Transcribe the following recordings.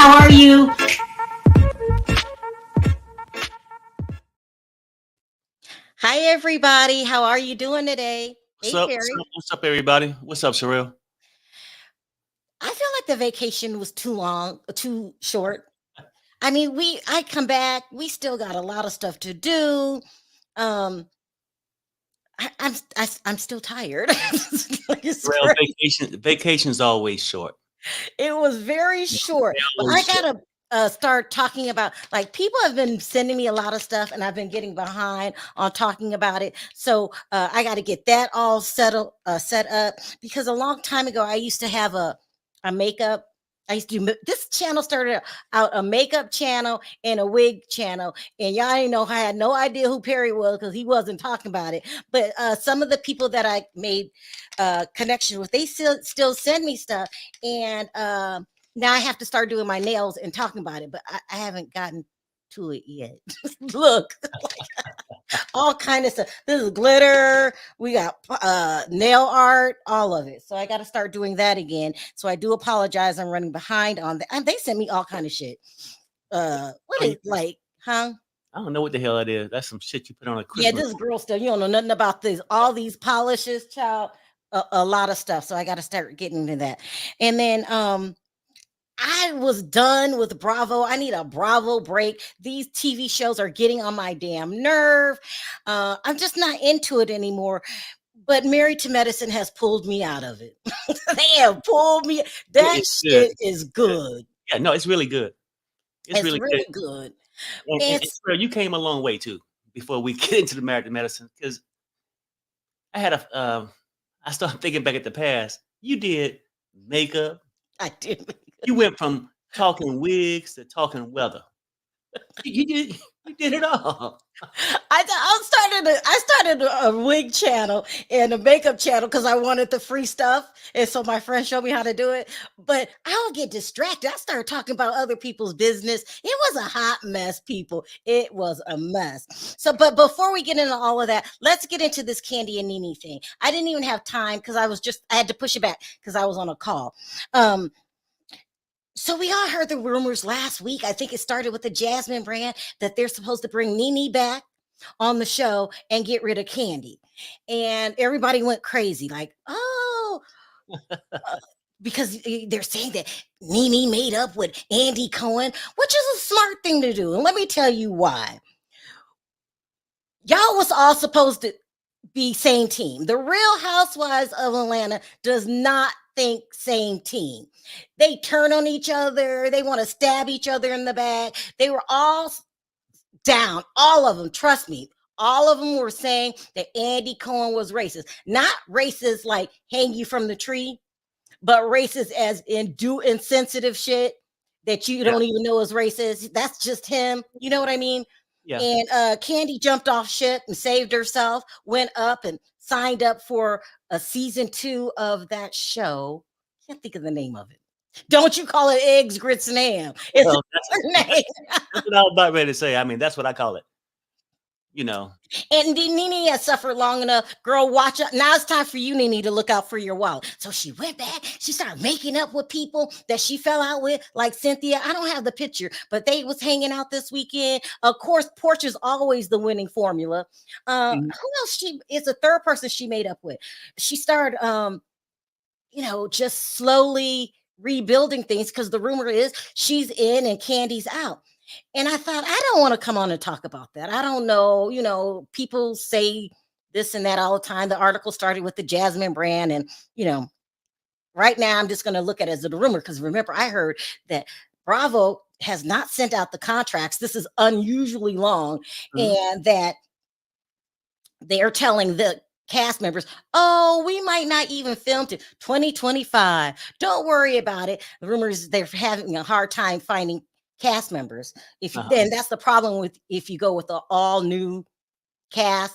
How are you? Hi, everybody. How are you doing today? What's Hey, up? What's Perry. up? What's up, everybody? What's up, Sherelle? I feel like the vacation was too long, too short. I mean, I come back, we still got a lot of stuff to do. Um, I'm still tired. It's Sherelle, great. vacation's always short. It was very short, They're but I always short. gotta start talking about, like, people have been sending me a lot of stuff, and I've been getting behind on talking about it. So I got to get that all set up, because a long time ago I used to have a makeup. I used to do this channel started out a makeup channel and a wig channel, and y'all didn't know, I had no idea who Perry was because he wasn't talking about it. But some of the people that I made connection with, they still send me stuff, and now I have to start doing my nails and talking about it, but I haven't gotten to it yet. Look, all kind of stuff. This is glitter. We got nail art, all of it. So I got to start doing that again. So I do apologize. I'm running behind on that. And they sent me all kind of shit. What is like, huh? I don't know what the hell that is. That's some shit you put on a Yeah, Christmas. this girl still. You don't know nothing about this. All these polishes, child. A lot of stuff. So I got to start getting into that. And then I was done with Bravo. I need a Bravo break. These TV shows are getting on my damn nerve. I'm just not into it anymore. But Married to Medicine has pulled me out of it. They have pulled me. That It's good. shit is good. Yeah, no, it's really good. It's It's really good. really good. And It's Sherelle, you came a long way too. Before we get into the Married to Medicine, because I had I started thinking back at the past. You did makeup. I did. You went from talking wigs to talking weather. You did it all. I started a wig channel and a makeup channel because I wanted the free stuff, and so my friend showed me how to do it. But I would get distracted. I started talking about other people's business. It was a hot mess, people. It was a mess. So, but before we get into all of that, let's get into this Kandi and Nene thing. I didn't even have time because I had to push it back because I was on a call. So we all heard the rumors last week. I think it started with the Jasmine brand that they're supposed to bring Nene back on the show and get rid of Kandi. And everybody went crazy, like, oh, because they're saying that Nene made up with Andy Cohen, which is a smart thing to do. And let me tell you why. Y'all was all supposed to be same team. The Real Housewives of Atlanta does not think same team. They turn on each other. They want to stab each other in the back. They were all down. All of them, trust me. All of them were saying that Andy Cohen was racist. Not racist like hang you from the tree, but racist as in do insensitive shit that you don't even know is racist. That's just him. You know what I mean? Yeah. And Kandi jumped off ship and saved herself, went up and signed up for a season 2 of that show. Can't think of the name of it. Don't you call it eggs, grits, and ham? It's Well, her name. that's what I was about ready to say. I mean, that's what I call it. You know. And Nene has suffered long enough. Girl, watch out. Now it's time for you, Nene, to look out for your wallet. So she went back. She started making up with people that she fell out with, like Cynthia. I don't have the picture, but they was hanging out this weekend. Of course, Porch is always the winning formula. Who else she is a third person she made up with? She started, just slowly rebuilding things because the rumor is she's in and Kandi's out. And I thought, I don't want to come on and talk about that. I don't know. People say this and that all the time. The article started with the Jasmine brand. And, right now I'm just going to look at it as a rumor because remember, I heard that Bravo has not sent out the contracts. This is unusually long. And that they're telling the cast members, oh, we might not even film to 2025. Don't worry about it. The rumors they're having a hard time finding cast members. Then that's the problem with if you go with the all new cast.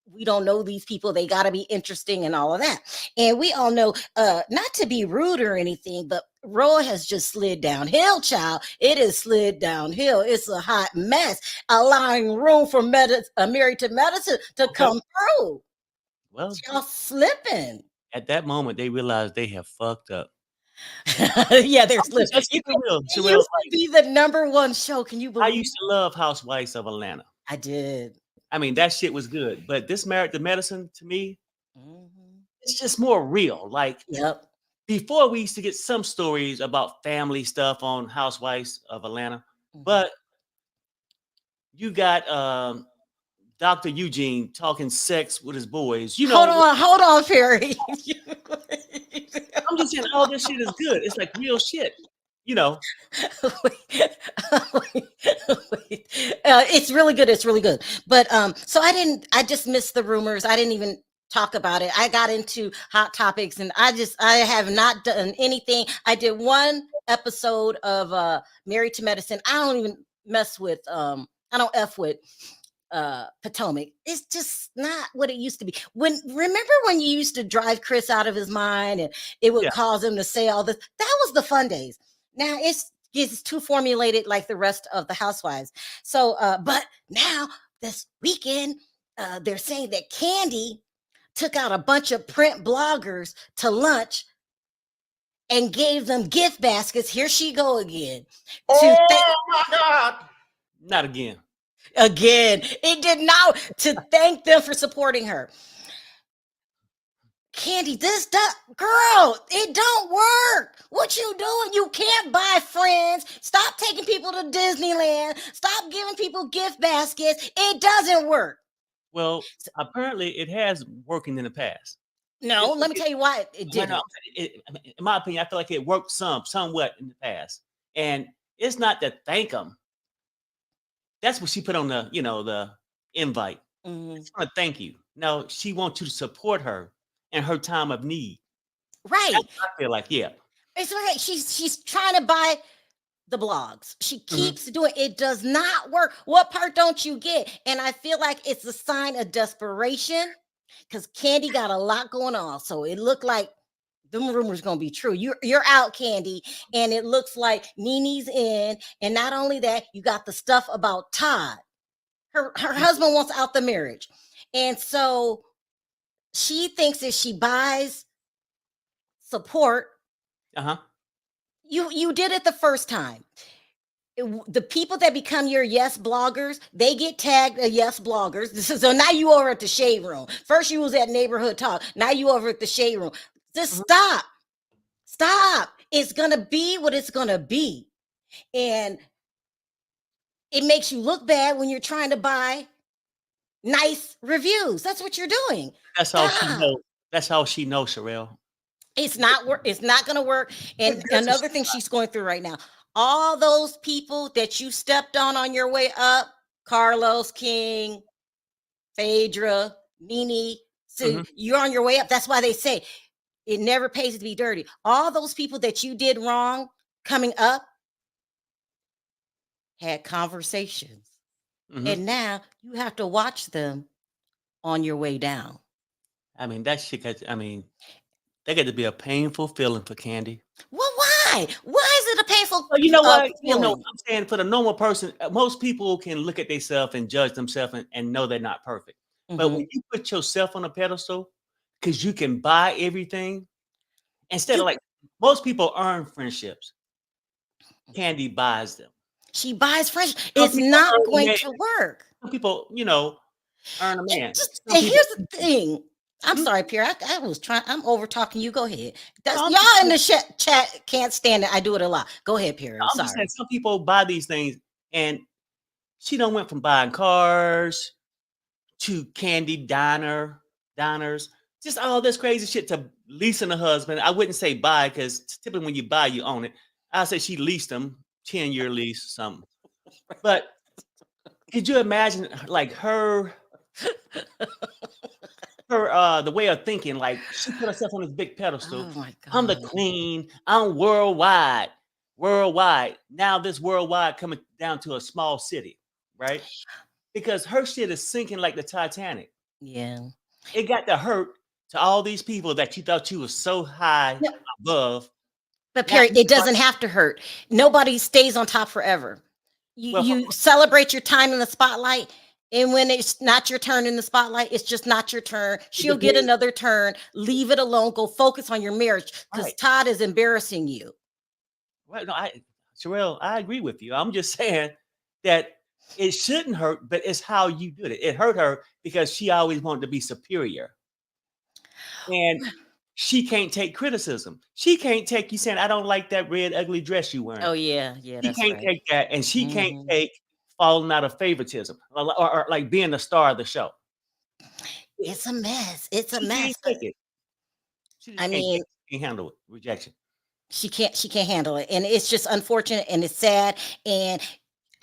We don't know these people. They got to be interesting and all of that. And we all know, not to be rude or anything, but Roy has just slid downhill, child. It has slid downhill. It's a hot mess, allowing room for Married to Medicine to come through. Well, y'all slipping. at that moment, they realized they have fucked up. Yeah, there's Let's keep it real, it Sherelle. used to be the #1 show. Can you I believe? used to love Housewives of Atlanta. I did. I mean, that shit was good. But this Married to Medicine, to me, Mhm. it's just more real. Like Yep. before, we used to get some stories about family stuff on Housewives of Atlanta, Mhm. but you got Dr. Eugene talking sex with his boys. You know, Hold on, Perry. I'm just saying all this shit is good. It's like real shit. You know, Wait, wait, wait. It's really good. It's really good. But so I just missed the rumors. I didn't even talk about it. I got into hot topics and I have not done anything. I did one episode of Married to Medicine. I don't even mess with I don't F with Potomac. It's just not what it used to be. Remember when you used to drive Chris out of his mind and it would yeah. cause him to say all this? That was the fun days. Now it's too formulated like the rest of the housewives. So but now this weekend they're saying that Kandi took out a bunch of print bloggers to lunch and gave them gift baskets. Here she go again. To Oh my God. Not again. again. It did not to thank them for supporting her. Kandi, girl, it don't work. What you doing? You can't buy friends. Stop taking people to Disneyland. Stop giving people gift baskets. It doesn't work. Well, apparently it has working in the past. No, let me tell you why it No, didn't. in my opinion, I feel like it worked somewhat in the past. And it's not to thank them. That's what she put on the invite. Mhm. It's want to thank you. No, she wants you to support her in her time of need. Right. That's what I feel like, yeah. It's right. She's trying to buy the blogs. She Mhm. keeps doing it. Does not work. What part don't you get? And I feel like it's a sign of desperation because Kandi got a lot going on. So it looked like them rumors gonna be true. You're out, Kandi, and it looks like Nene's in. And not only that, you got the stuff about Todd. Her husband wants out the marriage, and so she thinks if she buys support, Uh-huh. you did it the first time. The people that become your yes bloggers, they get tagged as yes bloggers. So now you over at the shade room. First you was at neighborhood talk. Now you over at the shade room. Just Mhm. stop. It's gonna be what it's gonna be, and it makes you look bad when you're trying to buy nice reviews. That's what you're doing. That's how she Stop. knows. That's how she knows, Sherelle. It's not work. It's not going to work. What And good does another thing she's going through right now, all those people that you stepped on your way up, Carlos King, Phaedra, Nene, so Mhm. you're on your way up. That's why they say it never pays to be dirty. All those people that you did wrong coming up had conversations, Mhm. and now you have to watch them on your way down. I mean, that shit that got to be a painful feeling for Kandi. Well, why? Why is it a painful Well, you know what? You know, feeling? I'm saying for the normal person, most people can look at themselves and judge themselves and know they're not perfect. But when Mhm. you put yourself on a pedestal, because you can buy everything, instead of You like most people earn friendships, Kandi buys them. She buys fresh. Some It's people not earn a going man. to work. Some people, earn a man. Some And people, here's the thing. I'm Mhm. sorry, Pierre. I was trying. I'm over talking you. Go ahead. That's No, I'm y'all just in saying, the chat can't stand it. I do it a lot. Go ahead, Pierre. I'm I'm just saying sorry. some people buy these things, and she don't went from buying cars to diners, just all this crazy shit to leasing a husband. I wouldn't say buy because typically when you buy, you own it. I say she leased them, 10-year lease, something. But could you imagine like her the way of thinking, like she put herself on this big pedestal. Oh my I'm the god. queen, I'm worldwide. Worldwide. Now this worldwide coming down to a small city, right? Because her shit is sinking like the Titanic. Yeah. It got to hurt to all these people that you thought you was so high No, above. but Now Perry, you it like, doesn't have to hurt. Nobody stays on top forever. You well, you celebrate your time in the spotlight, And when it's not your turn in the spotlight, it's just not your turn. It She'll get depends. another turn. Leave it alone. Go focus on your marriage because Right. Todd is embarrassing you. Right. No, Sherelle, I agree with you. I'm just saying that it shouldn't hurt, but it's how you did it. It hurt her because she always wanted to be superior. And she can't take criticism. She can't take you saying, I don't like that red, ugly dress you wearing. Oh, yeah. Yeah, She that's can't right. take that. And she can't Mhm. take falling out of favoritism or like being the star of the show. It's a mess. It's a She mess. can't take it. She I just can't take mean, it. She can't handle it. Rejection. she can't handle it. And it's just unfortunate and it's sad. And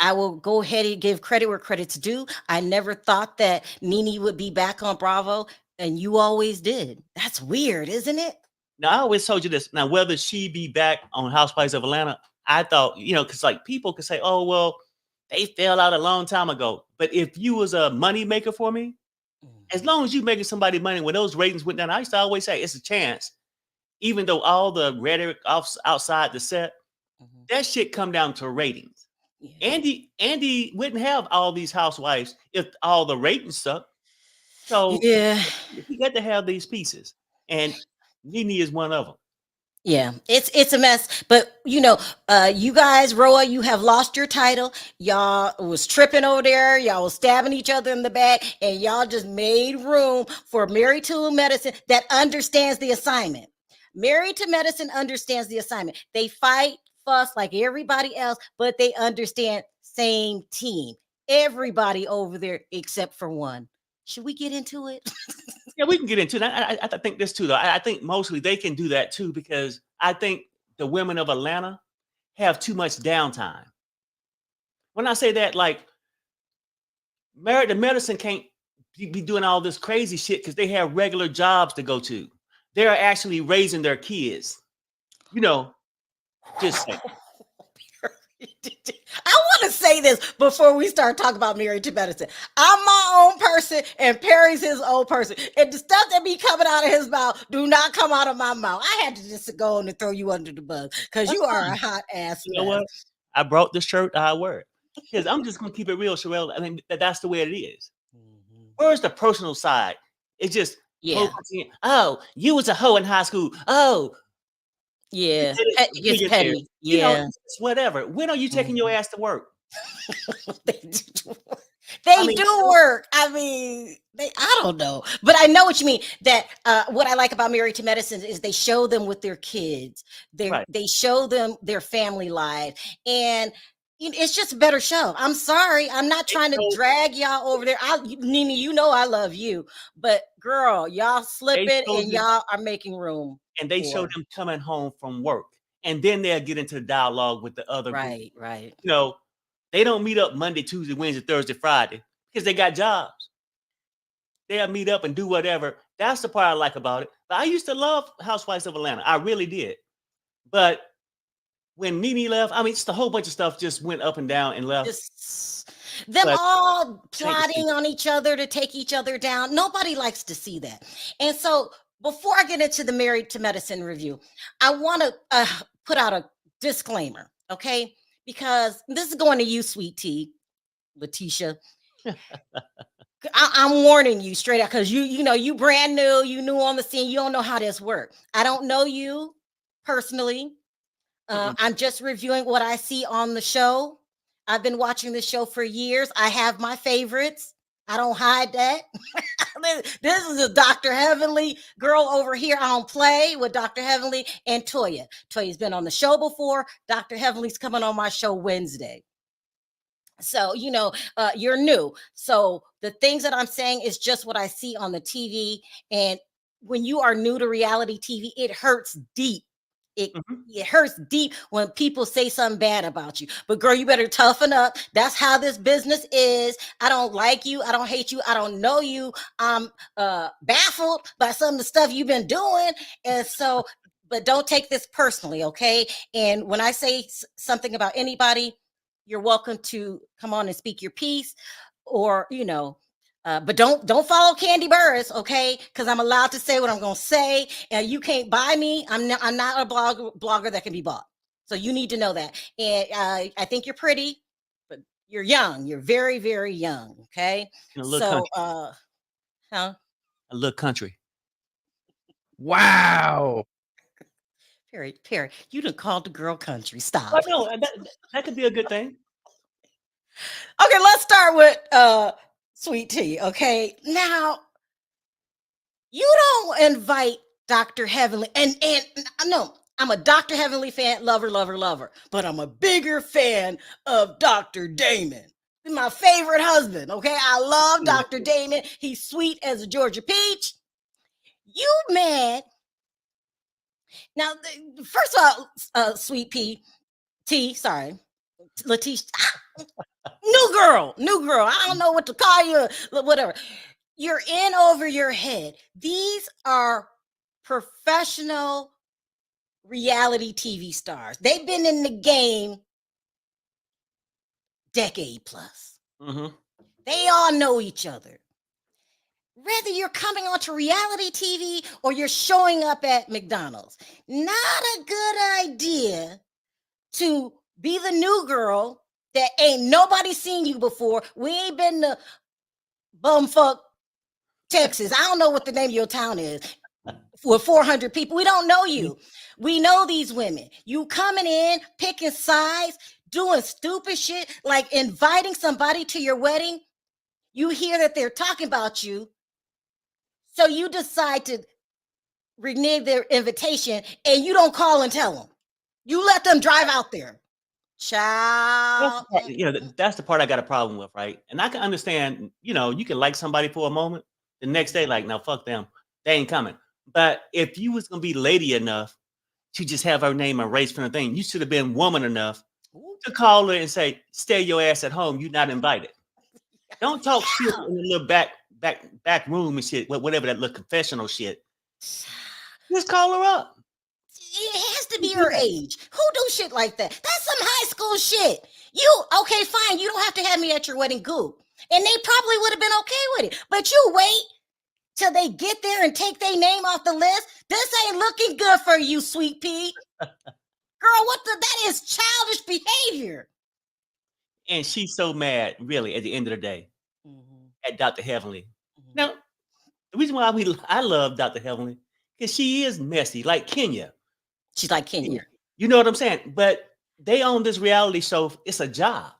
I will go ahead and give credit where credit's due. I never thought that Nene would be back on Bravo, and you always did. That's weird, isn't it? Now, I always told you this. Now, whether she be back on Housewives of Atlanta, I thought, because like people could say, oh, well, they fell out a long time ago. But if you was a money maker for me, as long as you making somebody money, when those ratings went down, I used to always say it's a chance. Even though all the rhetoric outside the set, Mhm. that shit come down to ratings. Yeah. Andy wouldn't have all these housewives if all the ratings suck. So Yeah. he got to have these pieces, and Nene is one of them. Yeah, it's a mess. But you guys, Roa, you have lost your title. Y'all was tripping over there. Y'all was stabbing each other in the back, and y'all just made room for Married to Medicine that understands the assignment. Married to Medicine understands the assignment. They fight, fuss like everybody else, but they understand same team. Everybody over there except for one. Should we get into it? Yeah, we can get into that. I think this too, though. I think mostly they can do that too because I think the women of Atlanta have too much downtime. When I say that, like Married to Medicine can't be doing all this crazy shit because they have regular jobs to go to. They're actually raising their kids. You know, just saying. I want to say this before we start talking about Married to Medicine. I'm my own person, and Perry's his own person. And the stuff that be coming out of his mouth do not come out of my mouth. I had to just go on and throw you under the bus because you That's are a fine. hot ass You know mess. what? I brought the shirt. I wear it because I'm just gonna keep it real, Sherelle. I mean, that's the way it is. Mhm. Where's the personal side? It's just Yeah, oh, you was a hoe in high school. Oh, you yeah. did it, It gets millionaire. petty. Yeah. It's whatever. When are you taking your Mhm. ass to work? They do. I They mean, do work. I mean, I don't know. But I know what you mean. That what I like about Married to Medicine is they show them with their kids. right. They show them their family life. And it's just a better show. I'm sorry. I'm not They trying to show, drag y'all over there. Nene, you know I love you. But girl, y'all they slipping show and them, y'all are making room and they show for. them coming home from work, and then they'll get into dialogue with the other group. Right, right. You know, they don't meet up Monday, Tuesday, Wednesday, Thursday, Friday because they got jobs. They'll meet up and do whatever. That's the part I like about it. But I used to love Housewives of Atlanta. I really did. But when Nene left, I mean, just a whole bunch of stuff just went up and down and left. Just them But all it ain't the same. plotting on each other to take each other down. Nobody likes to see that. And so, before I get into the Married to Medicine review, I want to put out a disclaimer, okay? Because this is going to you, Sweet Tea, Lateasha. I'm warning you straight out because you brand new, you new on the scene, you don't know how this works. I don't know you personally. Mm-mm. I'm just reviewing what I see on the show. I've been watching the show for years. I have my favorites. I don't hide that. This is a Dr. Heavenly girl over here. I don't play with Dr. Heavenly and Toya. Toya's been on the show before. Dr. Heavenly's coming on my show Wednesday. So, you're new. So the things that I'm saying is just what I see on the TV. And when you are new to reality TV, it hurts deep. It Mhm. it hurts deep when people say something bad about you. But girl, you better toughen up. That's how this business is. I don't like you. I don't hate you. I don't know you. I'm baffled by some of the stuff you've been doing. And so, but don't take this personally, okay? And when I say something about anybody, you're welcome to come on and speak your piece, or but don't follow Kandi Burruss, okay? Because I'm allowed to say what I'm going to say, and you can't buy me. I'm not a blogger that can be bought. So you need to know that. And I think you're pretty, but You're young. You're very, very young. Okay. In a little So, country. huh? A little country. Wow. Perry, you done called the girl country. Stop. But no, that could be a good thing. Okay, let's start with Sweet Tea. Okay. Now, you don't invite Dr. Heavenly, and no, I'm a Dr. Heavenly fan, lover, but I'm a bigger fan of Dr. Damon. He's my favorite husband. Okay. I love Dr. Damon. He's sweet as a Georgia peach. You mad? Now, first of all, Sweet Tea, sorry, Lateasha, new girl. I don't know what to call you, whatever. You're in over your head. These are professional reality TV stars. They've been in the game decade plus. Mm-hmm. They all know each other. Whether you're coming onto reality TV or you're showing up at McDonald's, not a good idea to be the new girl that ain't nobody seen you before. We ain't been to bumfuck Texas. I don't know what the name of your town is. With 400 people, we don't know you. We know these women. You coming in, picking sides, doing stupid shit, like inviting somebody to your wedding. You hear that they're talking about you. So you decide to renege their invitation and you don't call and tell them. You let them drive out there. Child. That's the part I got a problem with, right? And I can understand, you can like somebody for a moment. The next day, like, no, fuck them. They ain't coming. But if you was going to be lady enough to just have her name erased from the thing, you should have been woman enough to call her and say, stay your ass at home. You're not invited. Don't talk shit in the little back room and shit, whatever that little confessional shit. Just call her up. It has to be her age. Who do shit like that? That's some high school shit. Okay, fine. You don't have to have me at your wedding, goop. And they probably would have been okay with it. But you wait till they get there and take their name off the list. This ain't looking good for you, Sweet Pea. Girl, that is childish behavior. And she's so mad, really, at the end of the day, at Dr. Heavenly. Now, the reason why I love Dr. Heavenly, because she is messy, like Kenya. She's like Kenya. You know what I'm saying? But they own this reality show. It's a job.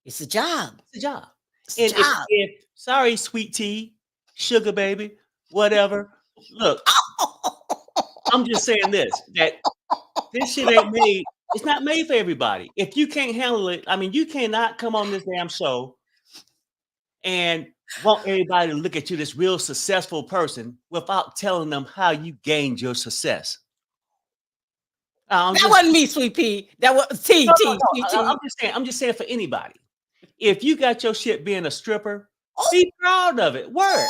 It's a job. It's a job. It's a job. Sorry, Sweet Tea, sugar baby, whatever. Look, I'm just saying this, that this shit ain't made. It's not made for everybody. If you can't handle it, I mean, you cannot come on this damn show and want everybody to look at you, this real successful person, without telling them how you gained your success. That wasn't me, Sweet Pea. That was Sweet Tea. I'm just saying for anybody. If you got your shit being a stripper, be proud of it. Word.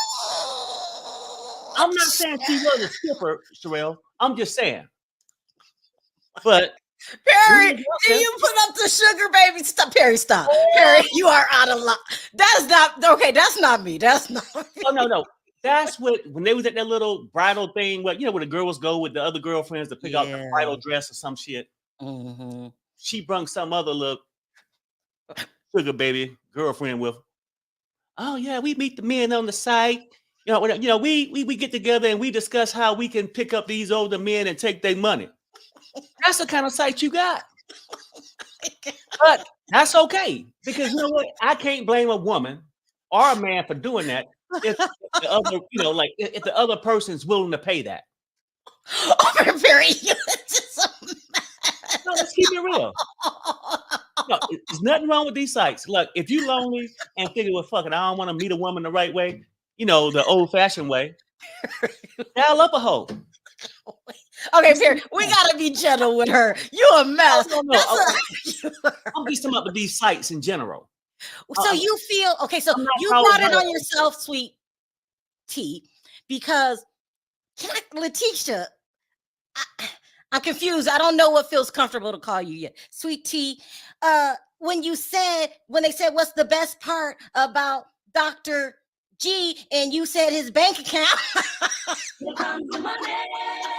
I'm not saying she was a stripper, Sherelle. I'm just saying. But Perry, do you put up the sugar baby? Stop, Perry, stop. Perry, you are out of line. That's not me. That's not me. Oh, no. That's when they was at that little bridal thing, where the girls go with the other girlfriends to pick out the bridal dress or some shit. Mm-hmm. She brung some other little sugar baby girlfriend with. Oh yeah, we meet the men on the site. We get together and we discuss how we can pick up these older men and take their money. That's the kind of site you got. But that's okay, because you know what? I can't blame a woman or a man for doing that if the other, if the other person's willing to pay that. Perry, No, let's keep it real. No, there's nothing wrong with these sites. Look, if you're lonely and figure, well, fuck it, I don't want to meet a woman the right way, the old-fashioned way, dial up a hoe. Okay, Perry, we gotta be gentle with her. You a mess. No. I'm just talking about these sites in general. So you feel okay? So you brought it on yourself, Sweet Tea, because Lateasha, I'm confused. I don't know what feels comfortable to call you yet, Sweet Tea. When they said what's the best part about Dr. G, and you said his bank account. Here comes the money.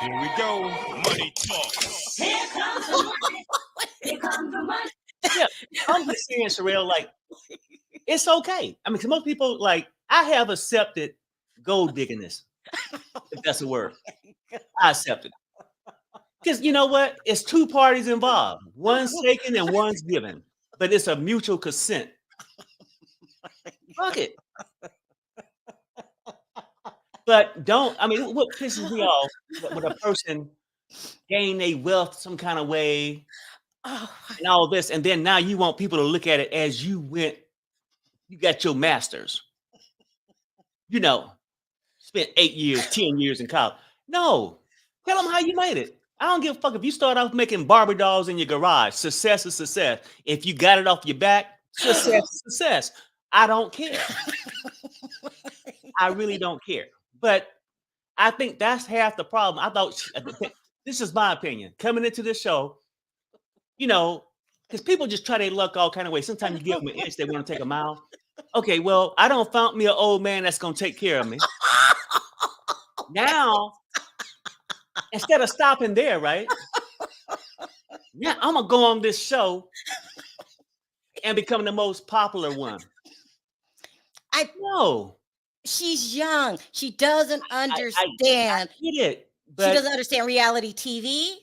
Here we go. Money talk. Here comes the money. Here comes the money. Yeah, I'm just saying, Sherelle, like, It's okay. I mean, 'cause most people like I have accepted gold diggingness, if that's a word. I accept it. Because you know what? It's two parties involved. One's taken and one's given. But it's a mutual consent. Fuck it. But don't, I mean, what pisses me off when a person gain their wealth some kind of way Oh, and all this, and then now you want people to look at it as you got your master's. You know, spent 8 years, 10 years in college. No, tell them how you made it. I don't give a fuck if you start off making Barbie dolls in your garage. Success is success. If you got it off your back, success is success. I don't care. I really don't care. But I think that's half the problem. I thought this is my opinion. Coming into this show, you know, because people just try their luck all kind of ways. Sometimes you give them an inch, they want to take a mile. Okay, well, I don't found me an old man that's gonna take care of me. Now, instead of stopping there, right? Now I'm gonna go on this show and become the most popular one. I No, she's young. She doesn't I understand. get it, She but doesn't understand reality TV.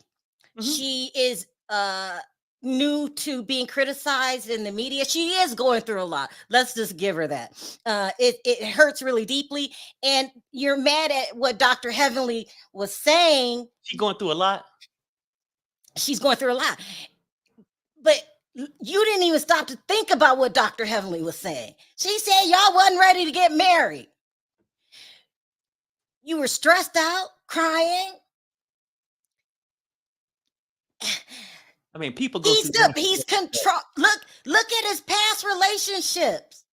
Mhm. She is new to being criticized in the media. She is going through a lot. Let's just give her that. It hurts really deeply. And you're mad at what Dr. Heavenly was saying. she going through a lot. She's going through a lot. But you didn't even stop to think about what Dr. Heavenly was saying. She said y'all wasn't ready to get married. You were stressed out, crying. I mean, people go through. He's control. Look at his past relationships.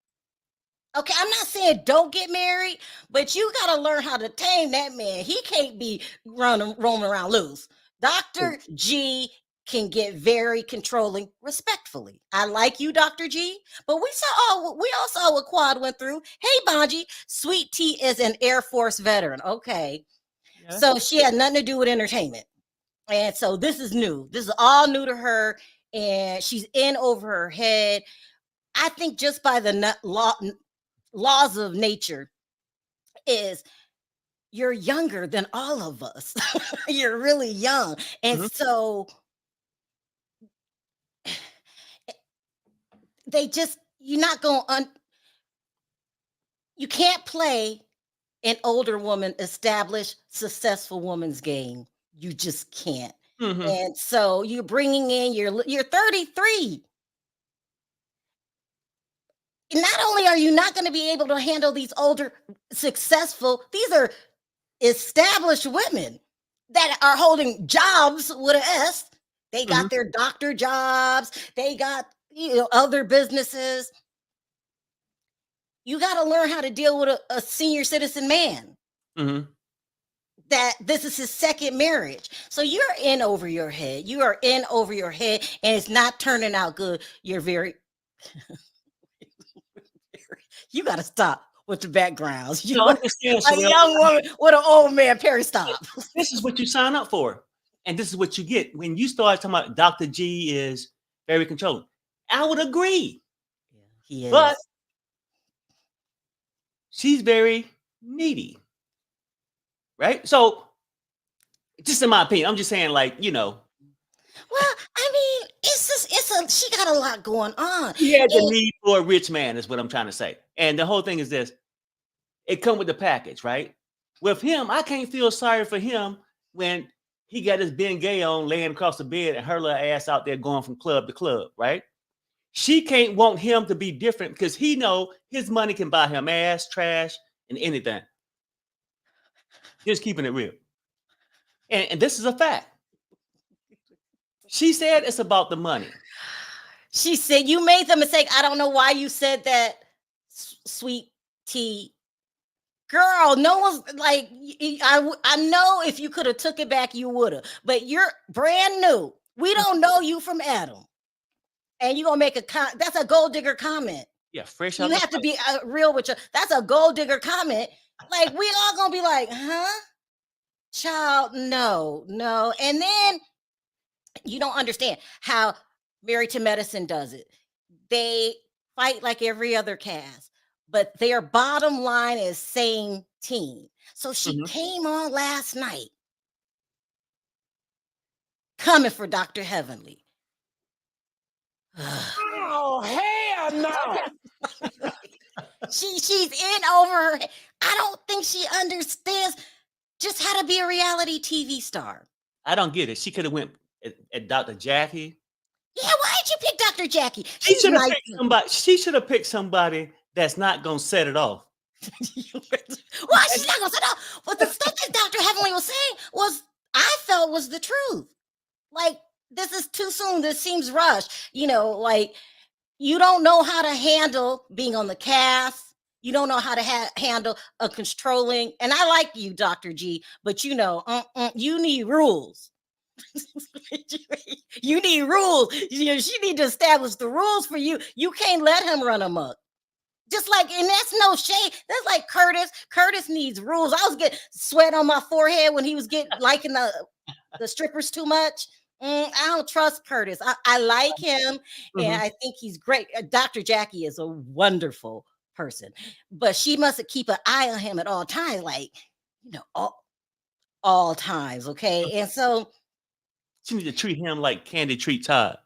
Okay, I'm not saying don't get married, but you got to learn how to tame that man. He can't be roaming around loose. Dr. G can get very controlling respectfully. I like you, Dr. G, but we all saw what Quad went through. Hey, Bonji, Sweet Tea is an Air Force veteran. Okay, Yeah. so she had nothing to do with entertainment. And so this is new. This is all new to her, and she's in over her head. I think just by the laws of nature is you're younger than all of us. You're really young. And Mhm. so you're not going you can't play an older woman, established, successful woman's game. You just can't. Mhm. And so you're bringing in you're 33. Not only are you not going to be able to handle these older, successful, these are established women that are holding jobs with an S. They got Mhm. their doctor jobs, they got other businesses. You got to learn how to deal with a senior citizen man. Mhm. That this is his second marriage. So you're in over your head. You are in over your head, and it's not turning out good. You're very you got to stop with the backgrounds. No, I'm just saying, A Sherelle, young woman with an old man. Perry, stop. this is what you sign up for, and this is what you get when you start talking about Dr. G is very controlling. I would agree, He is. but she's very needy, right? So, just in my opinion, I'm just saying, like, Well, I mean, she got a lot going on. she has a And need for a rich man, is what I'm trying to say. And the whole thing is this: it come with the package, right? With him, I can't feel sorry for him when he got his Ben Gay on laying across the bed and her little ass out there going from club to club, right? She can't want him to be different because he know his money can buy him ass, trash, and anything. Just keeping it real. And this is a fact. She said it's about the money. she said, you made the mistake. I don't know why you said that, Sweet Tea. Girl, no one's like, I know if you could have took it back, you would have. But you're brand new. We don't know you from Adam. And you're going to make that's a gold digger comment. Yeah, fresh You out the have to pipe. be real with you. That's a gold digger comment. Like, we all going to be like, huh? Child, no. And then you don't understand how Married to Medicine does it. They fight like every other cast, but their bottom line is same team. So she came on last night coming for Dr. Heavenly. Oh, hell no. She's in over her head. I don't think she understands just how to be a reality TV star. I don't get it. She could have went at Dr. Jackie. Yeah, why did you pick Dr. Jackie? She should have picked somebody. She should have picked somebody that's not gonna set it off. Why she's not gonna set it off? But the stuff that Dr. Heavenly was saying I felt was the truth. Like, this is too soon. This seems rushed. You know, like, you don't know how to handle being on the cast. You don't know how to handle a controlling. And I like you, Dr. G, but you know, you need rules. You need rules. She need to establish the rules for you. You can't let him run amok. Just like, and that's no shade. That's like Curtis. Curtis needs rules. I was getting sweat on my forehead when he was liking the strippers too much. I don't trust Curtis. I like him, and I think he's great. Dr. Jackie is a wonderful person, but she must keep an eye on him at all times, like, you know, all times. Okay, and so she needs to treat him like Kandi treat Todd.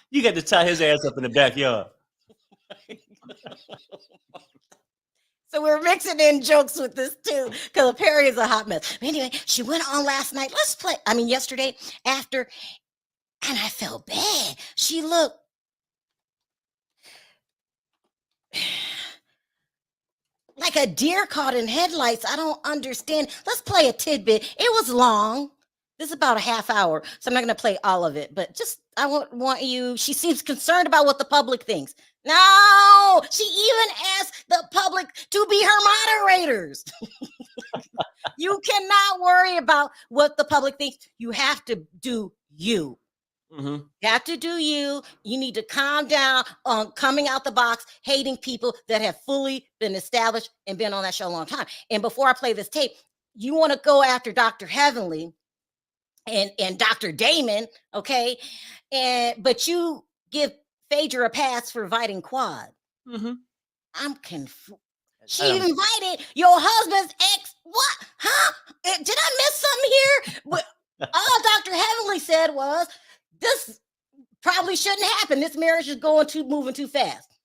You got to tie his ass up in the backyard. So we're mixing in jokes with this too, because Perry is a hot mess. But anyway, she went on last night. Yesterday after, and I felt bad. She looked like a deer caught in headlights. I don't understand. Let's play a tidbit. It was long. This is about a half hour, so I'm not going to play all of it. But just, I want you. She seems concerned about what the public thinks. No, she even asked the public to be her moderators. You cannot worry about what the public thinks. You have to do you. You have to do you. You need to calm down on coming out the box, hating people that have fully been established and been on that show a long time. And before I play this tape, you want to go after Dr. Heavenly and Dr. Damon, okay? But you give Phaedra a pass for inviting Quad. I'm confused. She invited your husband's ex. What? Huh? Did I miss something here? But all Dr. Heavenly said was, this probably shouldn't happen. This marriage is moving too fast.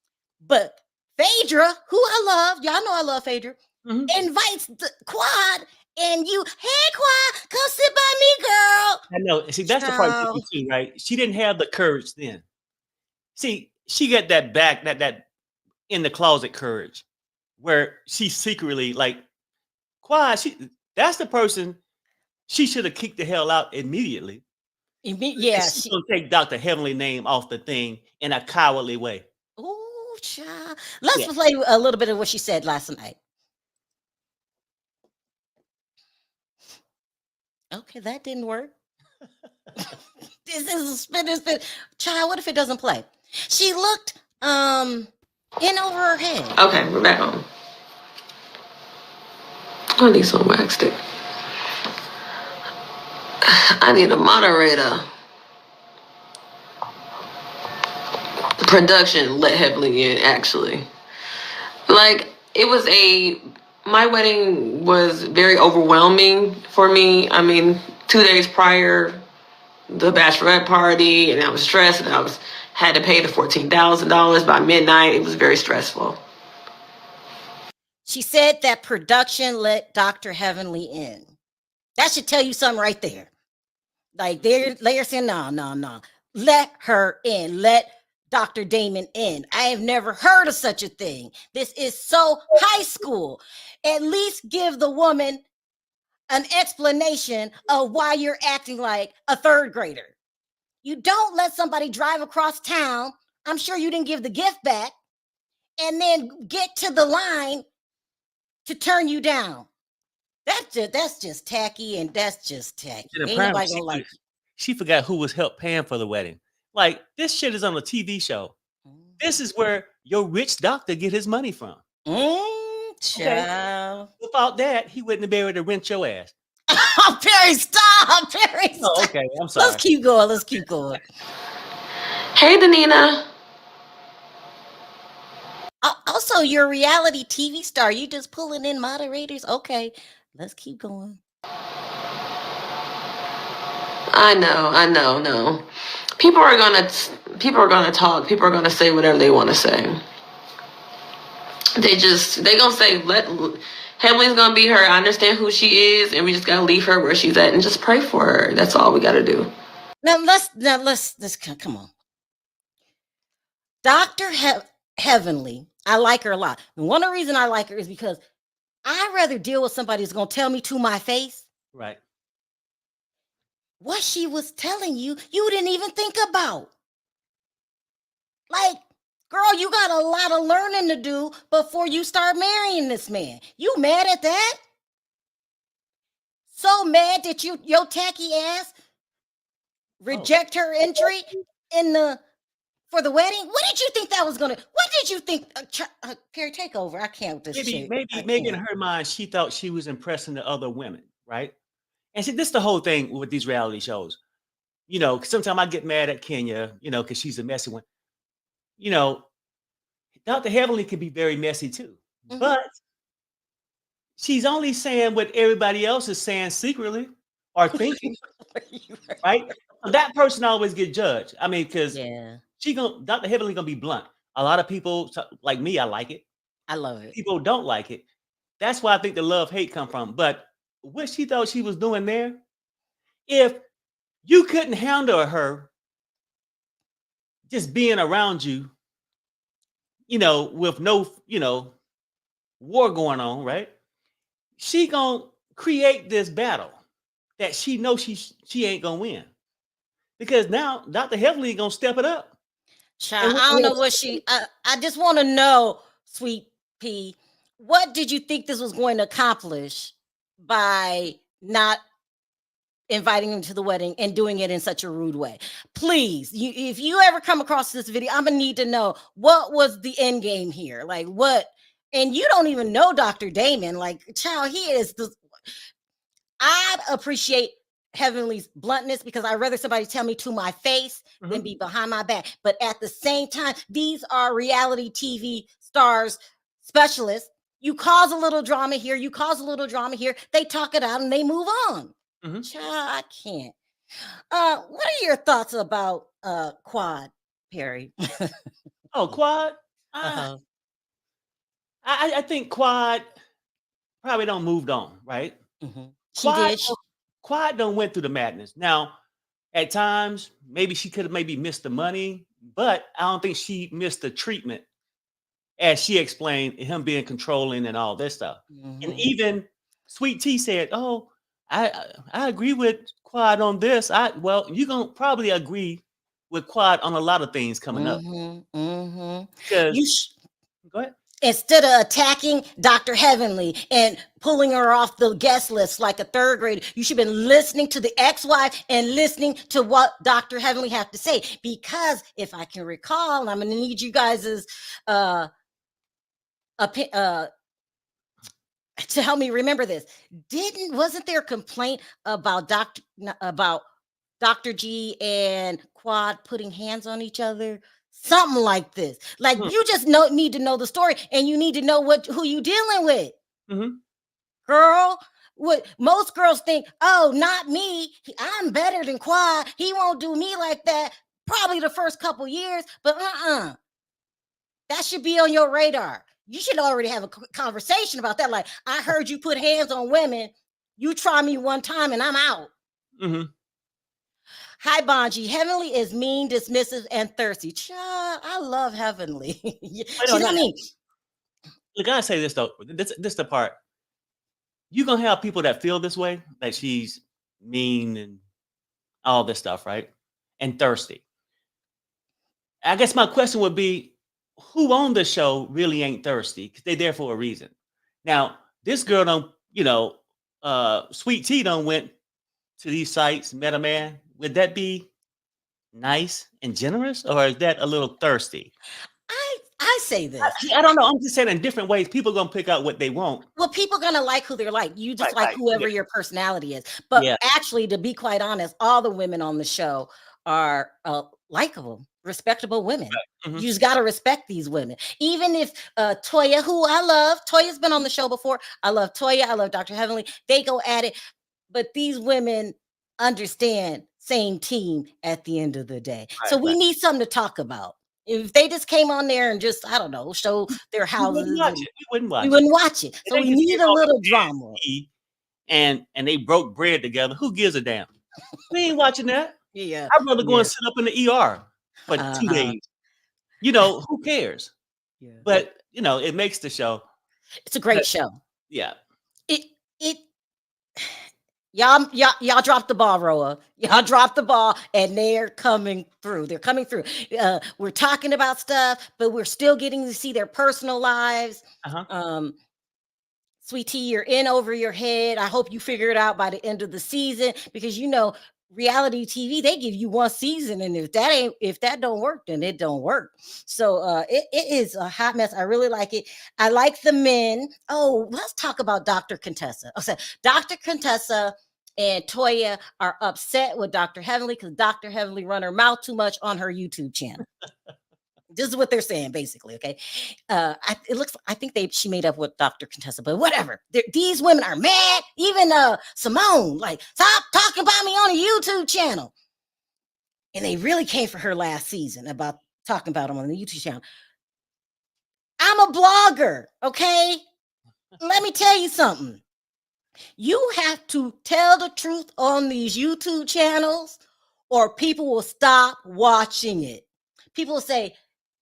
But Phaedra, who I love, y'all know I love Phaedra, invites the Quad. And you, hey, Quad, come sit by me, girl. I know. See, that's the part too, right? She didn't have the courage then. See, she got that back, that in the closet courage, where she secretly, like, Quad, that's the person she should have kicked the hell out immediately. Yeah. She's going to take Dr. Heavenly name off the thing in a cowardly way. Oh, child. Let's play a little bit of what she said last night. Okay, that didn't work. This is a spin. Child, what if it doesn't play? She looked in over her head. Okay, we're back on. I need some wax stick. I need a moderator. The production let heavily in, actually. Like, my wedding was very overwhelming for me. I mean, 2 days prior, the bachelorette party, and I was stressed, and had to pay the $14,000 by midnight. It was very stressful. She said that production let Dr. Heavenly in. That should tell you something right there. Like, they're saying, no. Let her in. Let Dr. Damon in. I have never heard of such a thing. This is so high school. At least give the woman an explanation of why you're acting like a third grader. You don't let somebody drive across town. I'm sure you didn't give the gift back, and then get to the line to turn you down. That's just tacky, and that's just tacky. Ain't nobody gonna like it. She forgot who was help paying for the wedding. Like, this shit is on a TV show. This is where your rich doctor get his money from. Child. Without that, he wouldn't have been able to rent your ass. Perry, stop. Perry, stop. Oh, okay, I'm sorry. Let's keep going. Hey, Danina. Also, you're a reality TV star. You just pulling in moderators. Okay, let's keep going. I know. No. People are gonna talk. People are gonna say whatever they want to say. They gonna say Heavenly's gonna be her. I understand who she is, and we just gotta leave her where she's at and just pray for her. That's all we gotta do. Now let's come on. Dr. Heavenly, I like her a lot. And one of the reasons I like her is because I'd rather deal with somebody who's gonna tell me to my face. Right. What she was telling you, you didn't even think about. Like, girl, you got a lot of learning to do before you start marrying this man. You mad at that? So mad that your tacky ass reject her entry for the wedding? What did you think that was gonna? What did you think? Perry, take over. I can't with this shit. Maybe in her mind, she thought she was impressing the other women, right? And see, this is the whole thing with these reality shows. You know, sometimes I get mad at Kenya, you know, because she's a messy one. You know, Dr. Heavenly can be very messy too, but she's only saying what everybody else is saying secretly or thinking, right? That person always get judged. I mean, because Dr. Heavenly gonna be blunt. A lot of people like me, I like it. I love it. People don't like it. That's why I think the love-hate come from. But what she thought she was doing there, if you couldn't handle her just being around you, you know, with no, you know, war going on, right? She gonna create this battle that she knows she ain't gonna win. Because now Dr. Heavenly gonna step it up. Child, I don't know what I just want to know, Sweet Pea, what did you think this was going to accomplish by not inviting him to the wedding and doing it in such a rude way? Please, if you ever come across this video, I'm gonna need to know what was the end game here. Like what? And you don't even know Dr. Damon. Like, child, he is the. I'd appreciate Heavenly's bluntness because I'd rather somebody tell me to my face than be behind my back. But at the same time, these are reality TV stars, specialists. You cause a little drama here, you cause a little drama here. They talk it out and they move on. Child, I can't. What are your thoughts about Quad, Perry? Oh, Quad? I think Quad probably don't moved on, right? Quad don't went through the madness. Now, at times, maybe she could have missed the money, but I don't think she missed the treatment, as she explained, him being controlling and all this stuff. And even Sweet Tea said, "Oh, I agree with Quad on this. Well, you're gonna probably agree with Quad on a lot of things coming up." Because go ahead. Instead of attacking Dr. Heavenly and pulling her off the guest list like a third grader, you should have been listening to the ex-wife and listening to what Dr. Heavenly have to say. Because if I can recall, and I'm going to need you guys' to help me remember this. Wasn't there a complaint about Dr. G and Quad putting hands on each other? Something like this. Like you just need to know the story, and you need to know who you dealing with. Girl, what most girls think, oh, not me. I'm better than Quad. He won't do me like that. Probably the first couple years, but that should be on your radar. You should already have a conversation about that. Like, I heard you put hands on women. You try me one time and I'm out. Hi, Bonji. Heavenly is mean, dismissive, and thirsty. Child, I love Heavenly. Look, I say this though. This is the part. You're gonna have people that feel this way, that she's mean and all this stuff, right? And thirsty. I guess my question would be, who on the show really ain't thirsty? Because they're there for a reason. Now, this girl don't, Sweet Tea don't went to these sites, met a man. Would that be nice and generous, or is that a little thirsty? I say this. I don't know. I'm just saying in different ways. People gonna pick out what they want. Well, people gonna like who they're like. You just like whoever your personality is. But actually, to be quite honest, all the women on the show are likable, respectable women. Mm-hmm. You just got to respect these women. Even if Toya, who I love, Toya's been on the show before. I love Toya. I love Dr. Heavenly. They go at it. But these women understand same team at the end of the day. So we need something to talk about. If they just came on there and just, I don't know, show their houses, We wouldn't watch it. So we need a little drama. And they broke bread together. Who gives a damn? We ain't watching that. Yeah. I'd rather go and sit up in the ER for 2 days. You know, who cares? Yeah. But you know, it makes the show. It's a great show. Yeah. Y'all dropped the ball, Roa. Y'all dropped the ball, and they're coming through. They're coming through. We're talking about stuff, but we're still getting to see their personal lives. Sweet Tea, you're in over your head. I hope you figure it out by the end of the season, because you know reality TV, they give you one season, and if that don't work, then it don't work. So it is a hot mess. I really like it. I like the men. Oh, let's talk about Dr. Contessa. Okay, Dr. Contessa and Toya are upset with Dr. Heavenly because Dr. Heavenly run her mouth too much on her YouTube channel. This is what they're saying, basically. Okay, I think she made up with Dr. Contessa, but whatever. These women are mad. Even Simone, like, stop talking about me on a YouTube channel. And they really came for her last season about talking about them on the YouTube channel. I'm a blogger, okay? Let me tell you something. You have to tell the truth on these YouTube channels, or people will stop watching it. People will say,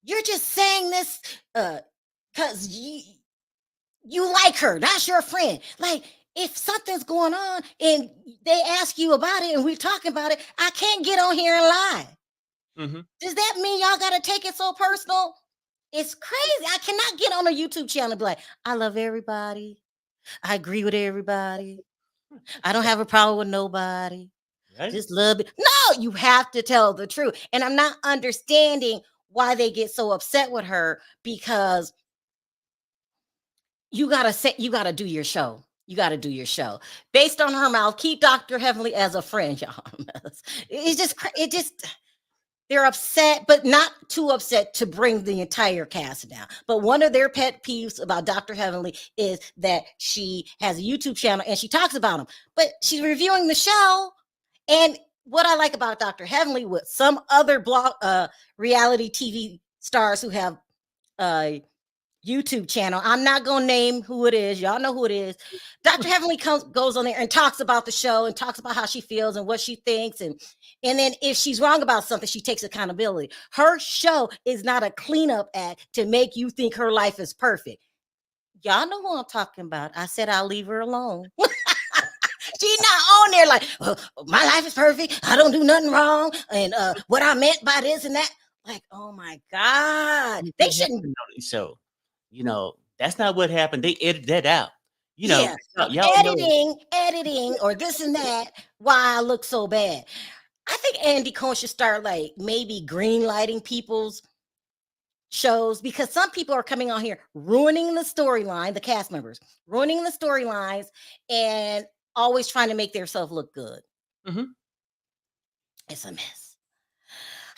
you're just saying this because you like her. That's your friend. Like, if something's going on and they ask you about it and we're talking about it, I can't get on here and lie. Mm-hmm. Does that mean y'all got to take it so personal? It's crazy. I cannot get on a YouTube channel and be like, I love everybody. I agree with everybody. I don't have a problem with nobody. Right? Just love it. No, you have to tell the truth. And I'm not understanding why they get so upset with her, because you gotta do your show. You gotta do your show based on her mouth. Keep Dr. Heavenly as a friend, y'all. It just they're upset, but not too upset to bring the entire cast down. But one of their pet peeves about Dr. Heavenly is that she has a YouTube channel and she talks about him, but she's reviewing the show. And what I like about Dr. Heavenly with some other reality TV stars who have a YouTube channel, I'm not going to name who it is. Y'all know who it is. Dr. Heavenly goes on there and talks about the show and talks about how she feels and what she thinks. And then if she's wrong about something, she takes accountability. Her show is not a cleanup act to make you think her life is perfect. Y'all know who I'm talking about. I said I'll leave her alone. She's not on there like, my life is perfect. I don't do nothing wrong. And what I meant by this and that. Like, oh my God. They shouldn't. So, you know, that's not what happened. They edited that out. You know, editing or this and that. Why I look so bad. I think Andy Cohen should start like maybe green lighting people's shows, because some people are coming on here ruining the storyline, the cast members, ruining the storylines and always trying to make themselves look good. Mm-hmm. It's a mess.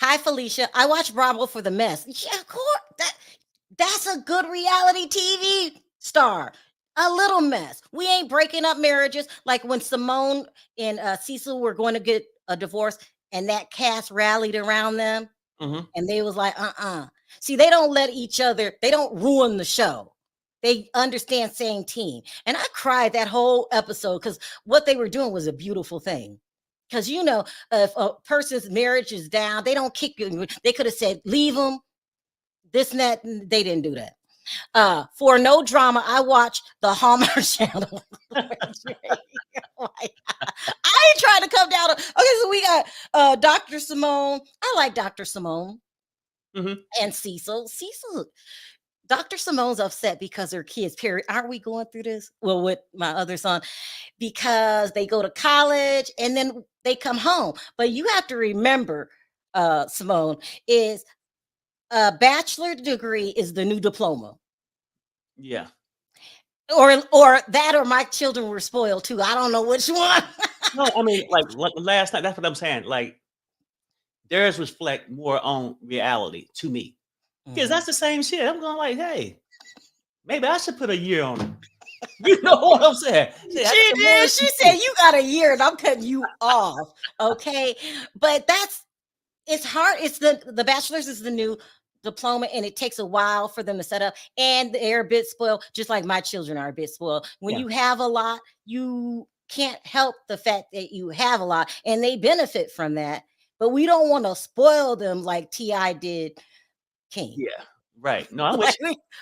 Hi, Felicia. I watch Bravo for the mess. Yeah, of course. That's a good reality TV star. A little mess. We ain't breaking up marriages like when Simone and Cecil were going to get a divorce and that cast rallied around them. Mm-hmm. And they was like, See, they don't let each other, they don't ruin the show. They understand same team. And I cried that whole episode because what they were doing was a beautiful thing. Because, you know, if a person's marriage is down, they don't kick you. They could have said, leave them, this and that. And they didn't do that. For no drama, I watch the Hallmark Channel. I ain't trying to come down. Okay, so we got Dr. Simone. I like Dr. Simone. Mm-hmm. And Cecil. Dr. Simone's upset because her kids, period. Aren't we going through this? Well, with my other son, because they go to college and then they come home. But you have to remember, Simone, is a bachelor degree is the new diploma. Yeah. Or that, or my children were spoiled too. I don't know which one. No, I mean, like last night, that's what I'm saying. Like, theirs reflect more on reality to me. Because that's the same shit. I'm going like, hey, maybe I should put a year on it. You know what I'm saying? She did. She said, you got a year and I'm cutting you off. Okay. But it's hard. It's the bachelor's is the new diploma, and it takes a while for them to set up. And they're a bit spoiled, just like my children are a bit spoiled. When you have a lot, you can't help the fact that you have a lot, and they benefit from that. But we don't want to spoil them like T.I. did King. Yeah. Right. No, I wish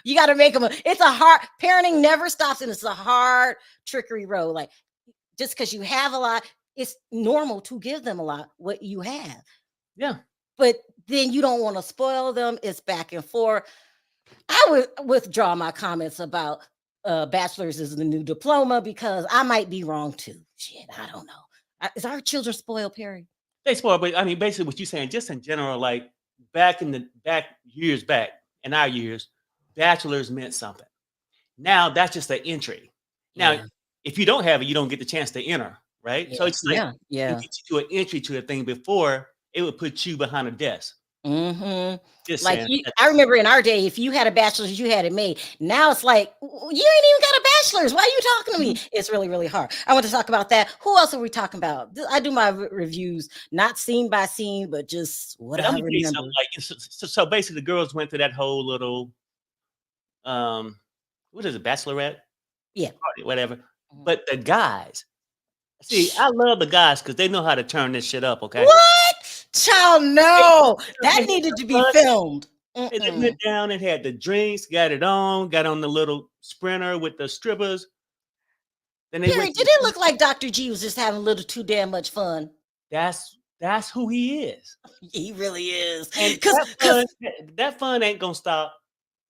you got to make them. It's a hard parenting never stops, and it's a hard trickery road. Like just because you have a lot, it's normal to give them a lot what you have. Yeah. But then you don't want to spoil them. It's back and forth. I would withdraw my comments about bachelor's is the new diploma because I might be wrong too. Shit, I don't know. Is our children spoiled, Perry? They spoiled, but I mean, basically what you're saying, just in general, like years back in our years, bachelor's meant something. Now that's just an entry. Now, if you don't have it, you don't get the chance to enter, right? So it's like you get you to an entry to a thing before it would put you behind a desk. Just like I remember in our day, if you had a bachelor's, you had it made. Now it's like you ain't even got a bachelor's. Why are you talking to me? It's really, really hard. I want to talk about that. Who else are we talking about? I do my reviews not scene by scene, but just what I remember. So basically, the girls went to that whole little what is it, bachelorette? Yeah, party, whatever. But the guys, see, I love the guys because they know how to turn this shit up. Okay, what? Child, no, that needed to be filmed. They went down and had the drinks, got on the little sprinter with the strippers. Then they did it look like Dr. G was just having a little too damn much fun? That's who he is. He really is. And that fun ain't gonna stop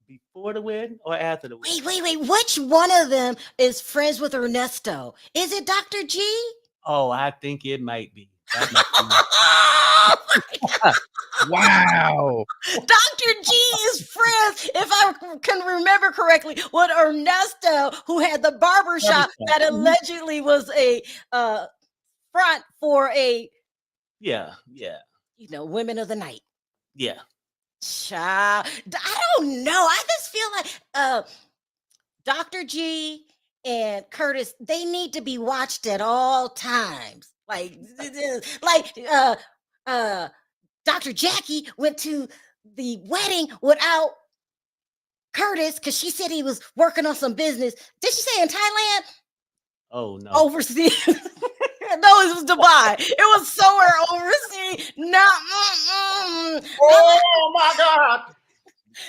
before the wedding or after the wedding. Wait. Which one of them is friends with Ernesto? Is it Dr. G? Oh, I think it might be. Wow. Dr. G is friends, if I can remember correctly, with Ernesto, who had the barbershop that allegedly was a front for a women of the night. Yeah. Child, I don't know. I just feel like Dr. G and Curtis, they need to be watched at all times. Like Dr. Jackie went to the wedding without Curtis because she said he was working on some business. Did she say in Thailand? Oh no. Overseas. No, it was Dubai. It was somewhere overseas. Oh my God.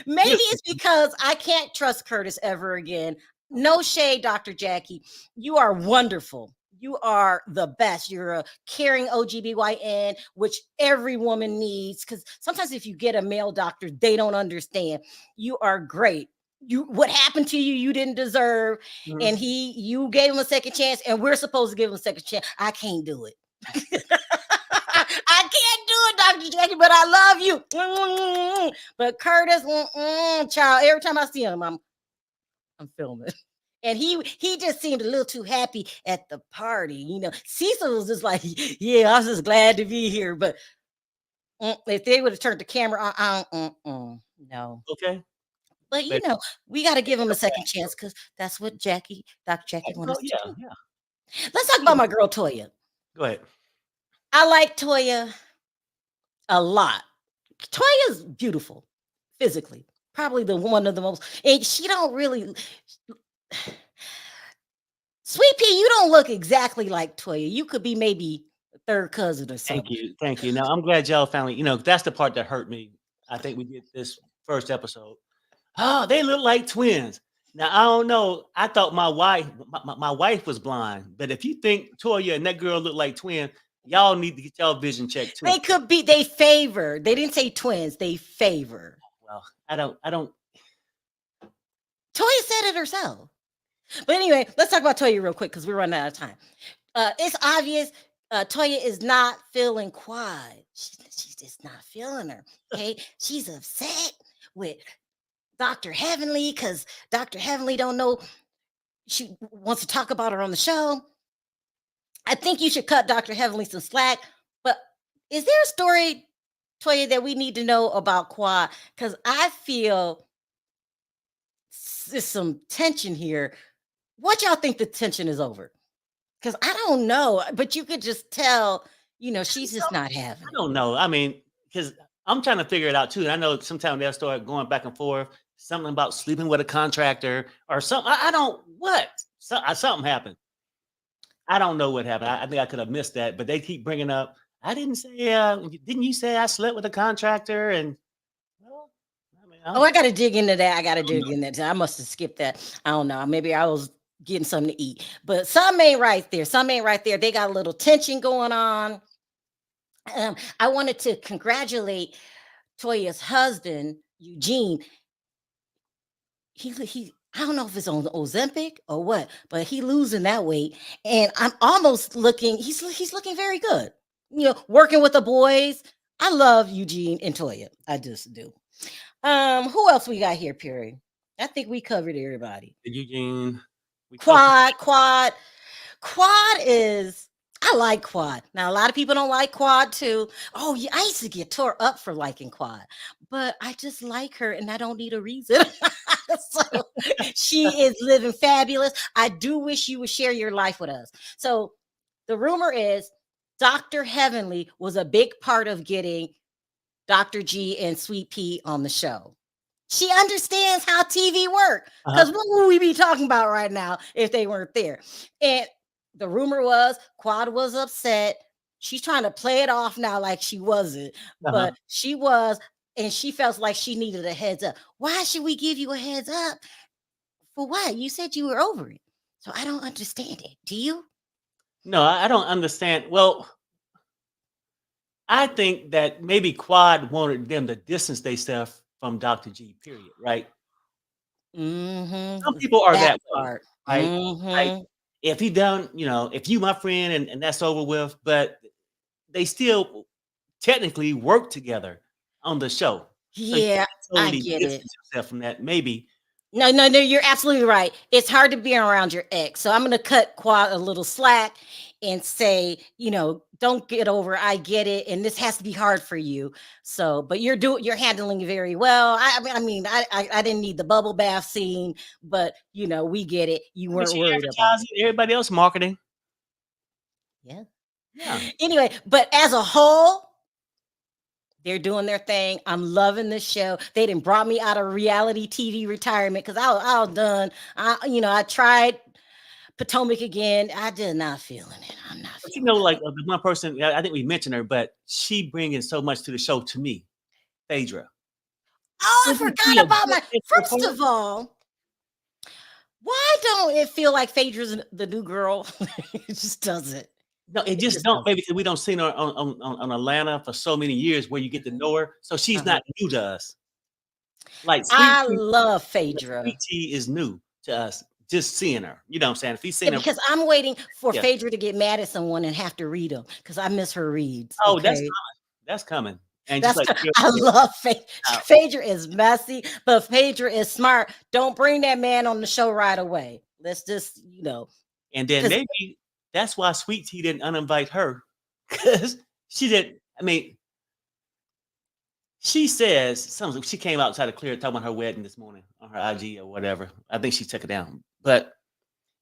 Maybe it's because I can't trust Curtis ever again. No shade, Dr. Jackie. You are wonderful. You are the best. You're a caring OGBYN, which every woman needs. Because sometimes if you get a male doctor, they don't understand. You are great. What happened to you, you didn't deserve. And you gave him a second chance, and we're supposed to give him a second chance. I can't do it. I can't do it, Dr. Jackie, but I love you. But Curtis, child, every time I see him, I'm filming. And he just seemed a little too happy at the party. You know, Cecil was just like, yeah, I was just glad to be here. But if they would have turned the camera on, no. Okay. But you know, we got to give him a second chance because that's what Dr. Jackie wants us to do. Yeah. Let's talk about my girl Toya. Go ahead. I like Toya a lot. Toya's beautiful physically, probably one of the most. And she don't really. Sweet Pea, you don't look exactly like Toya. You could be maybe a third cousin or something. Thank you. Now I'm glad y'all finally. That's the part that hurt me. I think we did this first episode. Oh, they look like twins. Now I don't know. I thought my wife was blind, but if you think Toya and that girl look like twins, y'all need to get y'all vision checked too. They could be. They favor. They didn't say twins. They favor. Well, I don't. Toya said it herself. But anyway, let's talk about Toya real quick because we're running out of time. It's obvious Toya is not feeling Quad. She's just not feeling her. Okay, she's upset with Dr. Heavenly because Dr. Heavenly don't know she wants to talk about her on the show. I think you should cut Dr. Heavenly some slack. But is there a story Toya, that we need to know about Quad? Because I feel there's some tension here. What y'all think the tension is over? Because I don't know, but you could just tell, she's just not having I it. don't know. I mean, because I'm trying to figure it out too. And I know sometimes they'll start going back and forth. Something about sleeping with a contractor or something. I don't what. Something happened. I don't know what happened. I think I could have missed that, but they keep bringing up. I didn't say. Didn't you say I slept with a contractor? And well, I mean, Oh, I got to dig into that. I got to don't dig know. into that. I must have skipped that. I don't know. Maybe I was getting something to eat, but some ain't right there. Some ain't right there. They got a little tension going on. I wanted to congratulate Toya's husband, Eugene. He I don't know if it's on Ozempic or what, but he losing that weight, and I'm almost looking. He's looking very good. Working with the boys. I love Eugene and Toya. I just do. Who else we got here, Perry? I think we covered everybody. Eugene. Quad is. I like Quad. Now, a lot of people don't like Quad too. Oh, yeah, I used to get tore up for liking Quad, but I just like her and I don't need a reason. So she is living fabulous. I do wish you would share your life with us. So the rumor is Dr. Heavenly was a big part of getting Dr. G and Sweet Pea on the show. She understands how TV works. Because what would we be talking about right now if they weren't there? And the rumor was Quad was upset. She's trying to play it off now like she wasn't, but she was, and she felt like she needed a heads up. Why should we give you a heads up? For what? You said you were over it. So I don't understand it. Do you? No, I don't understand. Well, I think that maybe Quad wanted them to distance themselves from Dr. G, period, right? Some people are that way, Part. right? Like, if he done, if you my friend and that's over with, but they still technically work together on the show. So you Yeah, can't I totally get it. distance yourself from that. Maybe. No, you're absolutely right. It's hard to be around your ex. So I'm going to cut Quad a little slack and say, don't get over. I get it, and this has to be hard for you. So, but you're handling it very well. I didn't need the bubble bath scene, but we get it. You weren't She worried about it. advertising, everybody else marketing. Yeah. Yeah. Anyway, but as a whole, they're doing their thing. I'm loving this show. They didn't brought me out of reality TV retirement because I was done. I tried Potomac again. I did not feeling it. I'm not But feeling it. like the one person, I think we mentioned her, but she bringing so much to the show to me, Phaedra. Oh, I Isn't she forgot a about good my. extra First part? of all, why don't it feel like Phaedra's the new girl? It just doesn't. No, it just don't, baby, because we don't seen her on Atlanta for so many years where you get to know her. So she's not new to us. Like I love Sweet Phaedra. Tea is new to us. Just seeing her. You know what I'm saying? If he's seen her. Because I'm waiting for Phaedra to get mad at someone and have to read them because I miss her reads. Oh, okay? that's coming. And That's just like I love Phaedra. Phaedra is messy, but Phaedra is smart. Don't bring that man on the show right away. Let's just, And then maybe that's why Sweet Tea didn't uninvite her. Because she didn't, she says something. She came outside to clear talking about her wedding this morning on her IG or whatever. I think she took it down. But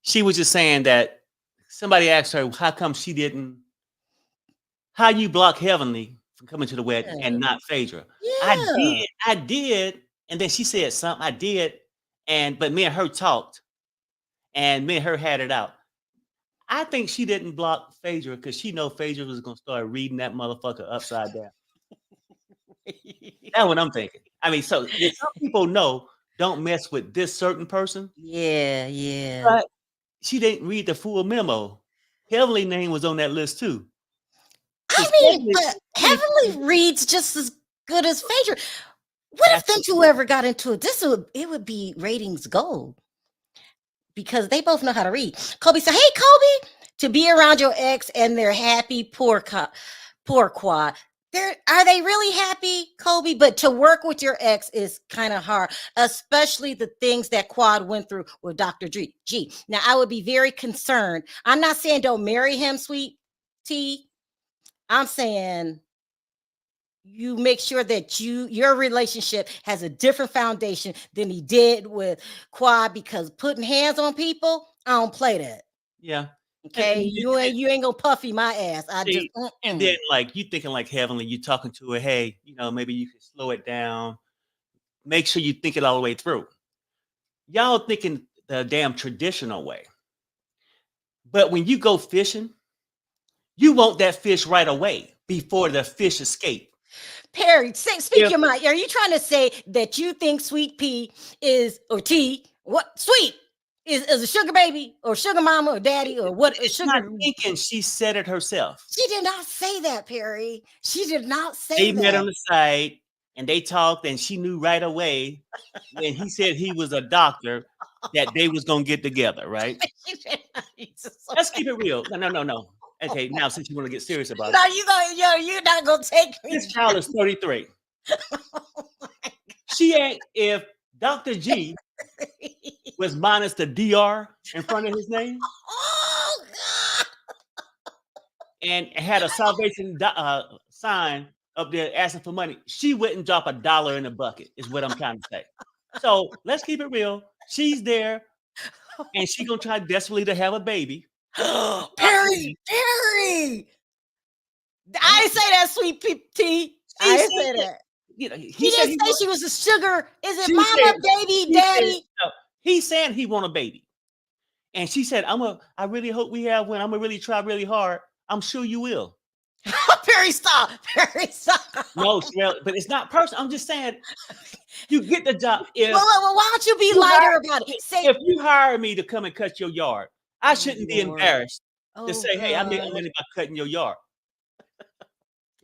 she was just saying that somebody asked her, how you block Heavenly from coming to the wedding and not Phaedra? Yeah. I did. And then she said something. I did. But me and her talked. And me and her had it out. I think she didn't block Phaedra because she know Phaedra was going to start reading that motherfucker upside down. That's what I'm thinking. So some people know don't mess with this certain person. Yeah. But she didn't read the full memo. Heavenly name was on that list too. But Heavenly reads just as good as Phaedra. What if them two ever got into it? It would be ratings gold because they both know how to read. Kobe said, "Hey, Kobe, to be around your ex and they're happy, poor Quad. Are they really happy, Kobe? But to work with your ex is kind of hard, especially the things that Quad went through with Dr. G. Now, I would be very concerned. I'm not saying don't marry him, Sweet Tea. I'm saying, you make sure that your relationship has a different foundation than he did with Quad, because putting hands on people, I don't play that. Yeah. Okay, you ain't gonna puffy my ass. And then like you thinking like Heavenly, you talking to her, hey, maybe you can slow it down. Make sure you think it all the way through. Y'all thinking the damn traditional way. But when you go fishing, you want that fish right away before the fish escape. Perry, speak your mind. Are you trying to say that you think Sweet Pea or tea, what sweet is a sugar baby or sugar mama or daddy or what? Not thinking, she said it herself. She did not say that, Perry. She did not say they that. They met on the side and they talked, and she knew right away when he said he was a doctor that they was gonna get together, right? Let's keep it real. No. Okay, now since you want to get serious about it, you're not gonna take me. This child is 33. She ain't. If Dr. G was minus the DR in front of his name, oh God, and had a salvation sign up there asking for money, she wouldn't drop $1 in the bucket. Is what I'm trying to say. So let's keep it real. She's there, and she gonna try desperately to have a baby. Perry. I didn't say that, Sweet Tea. I didn't say that. He didn't say she was a sugar. Is it mama, baby, daddy? No, he's saying he want a baby. And she said, I really hope we have one. I'm gonna really try really hard. I'm sure you will. Perry, stop. No, but it's not personal. I'm just saying, you get the job. Well, why don't you be lighter about it? If you hire me to come and cut your yard, I shouldn't be embarrassed to say, hey, I'm about cutting your yard.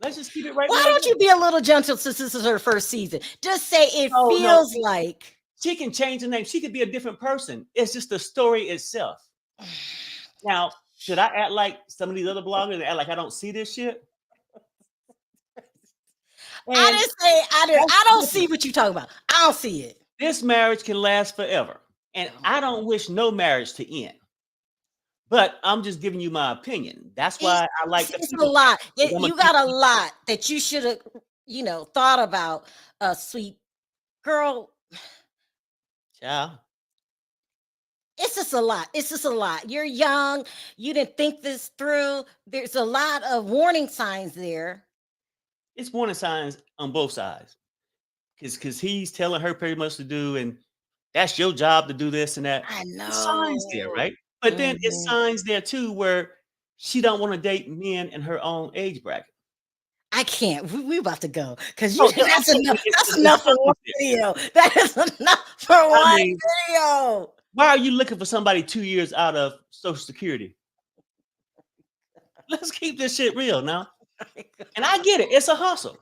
Let's just keep it right. Why don't you be a little gentle since this is her first season? Just say it feels like. She can change the name. She could be a different person. It's just the story itself. Now, should I act like some of these other bloggers that act like I don't see this shit? I didn't say I don't see what you're talking about. I don't see it. This marriage can last forever. And I don't wish no marriage to end. But I'm just giving you my opinion. That's why I like it's a lot. You got a lot that you should have, thought about, sweet girl. Yeah. It's just a lot. You're young. You didn't think this through. There's a lot of warning signs there. It's warning signs on both sides. Because he's telling her pretty much to do, and that's your job to do this and that. I know. It's signs there, right? But then it's signs there too where she don't want to date men in her own age bracket. I can't. We about to go because that's enough. That's enough for one video. That is enough for one video. Why are you looking for somebody 2 years out of Social Security? Let's keep this shit real now. And I get it. It's a hustle.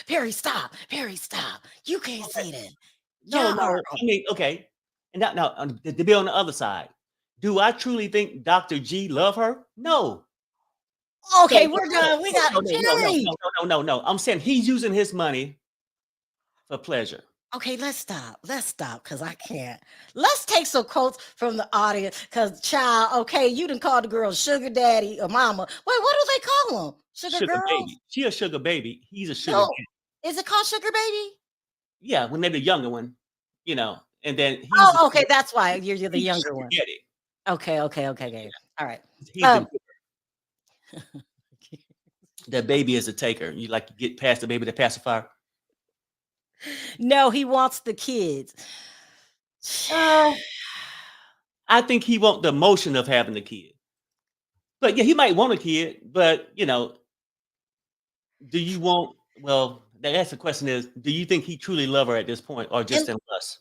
Perry, stop. You can't say that. No. I mean, okay. And now to be on the other side. Do I truly think Dr. G love her? No. Okay, we're done. We got No. I'm saying he's using his money for pleasure. Okay, let's stop because I can't. Let's take some quotes from the audience because, child, okay, you didn't call the girl sugar daddy or mama. Wait, what do they call them? Sugar girl? Baby. She a sugar baby. He's a sugar daddy. Is it called sugar baby? Yeah, when they're the younger one, and then he's okay, that's why you're the younger one. Daddy. Okay. All right. That baby is a taker. You get past the baby, the pacifier. No, he wants the kids. I think he wants the emotion of having the kid. But yeah, he might want a kid, but do you want? Well, that's the question: is do you think he truly love her at this point, or just in lust?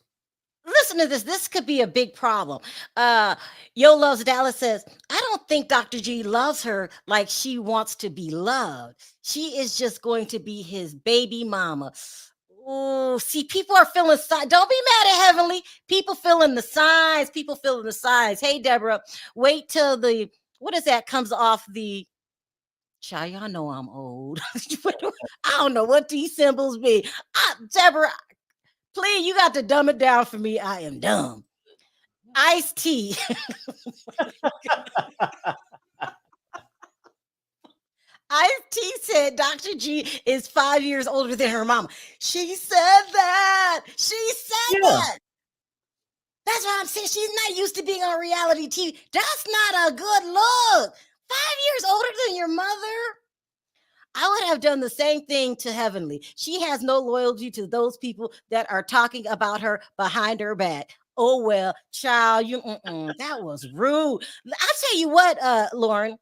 Listen to this. This could be a big problem. Yo Loves Dallas says, I don't think Dr. G loves her like she wants to be loved. She is just going to be his baby mama. Oh, see, people are feeling signs. Don't be mad at Heavenly. People feeling the signs. Hey, Deborah, wait till comes off the. Child, y'all know I'm old. I don't know what these symbols mean. Deborah, please, you got to dumb it down for me. I am dumb. Iced tea. Ice-T said Dr. G is 5 years older than her mama. She said that. She said that. That's why I'm saying she's not used to being on reality TV. That's not a good look. 5 years older than your mother. I would have done the same thing to Heavenly. She has no loyalty to those people that are talking about her behind her back. Oh, well, child, that was rude. I'll tell you what, Lauren,